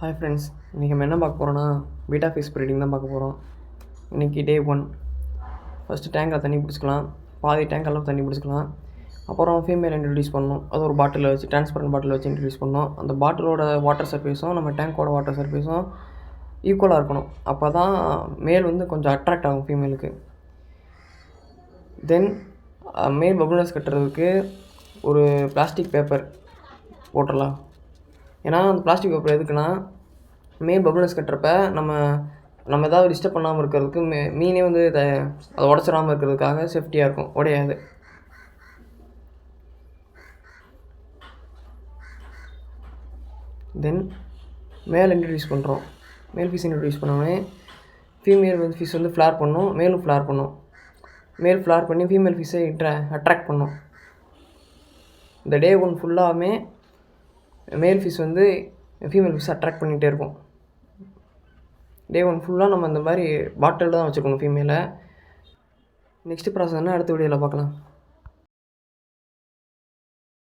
Hi friends, இன்றைக்கி நம்ம என்ன பார்க்க போகிறோன்னா பீட்டா ஃபிஷ் ப்ரீடிங் தான் பார்க்க போகிறோம். இன்றைக்கி டே 1. ஃபஸ்ட்டு டேங்கில் தண்ணி பிடிச்சிக்கலாம், பாதி டேங்க் அளவு தண்ணி பிடிச்சிக்கலாம். அப்புறம் ஃபீமேல் இன்ட்ரடியூஸ் பண்ணணும். அது ஒரு பாட்டிலில் வச்சு, டிரான்ஸ்பரண்ட் பாட்டில் வச்சு இன்ட்ரடியூஸ் பண்ணணும். அந்த பாட்டிலோட வாட்டர் சர்ஃபேஸும் நம்ம டேங்கோட வாட்டர் சர்ஃபேஸும் ஈக்குவலாக இருக்கணும். அப்போ தான் மேல் வந்து கொஞ்சம் அட்ராக்ட் ஆகும் ஃபீமேலுக்கு. தென் மேல் பபுல்னஸ் கட்டுறதுக்கு ஒரு பிளாஸ்டிக் பேப்பர் போட்டுடலாம். ஏன்னா அந்த பிளாஸ்டிக் பேப்பர் எதுக்குன்னா, மேல் பபுல்னஸ் கட்டுறப்ப நம்ம ஏதாவது டிஸ்டர்ப் பண்ணாமல் இருக்கிறதுக்கு, மீனே வந்து அதை உடச்சிடாமல் இருக்கிறதுக்காக சேஃப்டியாக இருக்கும், உடையாது. தென் மேல் இன்ட்ரடியூஸ் பண்ணுறோம். மேல் ஃபிஷ் இன்ட்ரடியூஸ் பண்ணோடனே ஃபீமேல் வந்து ஃபிஷ் வந்து ஃப்ளார் பண்ணும், மேலும் ஃப்ளார் பண்ணும். மேல் ஃப்ளார் பண்ணி ஃபீமேல் ஃபிஷ்ஷை அட்ராக்ட் பண்ணும். இந்த டே 1 ஃபுல்லாகவே மேல் ஃபிஷ் வந்து ஃபீமேல் ஃபிஷ் அட்ராக்ட் பண்ணிகிட்டே இருக்கும். டே 1 ஃபுல்லாக நம்ம இந்த மாதிரி பாட்டிலில் தான் வச்சுருக்கணும் ஃபீமேலை. நெக்ஸ்ட் ப்ராசஸ்னால் அடுத்த வீடியோவில் பார்க்கலாம்.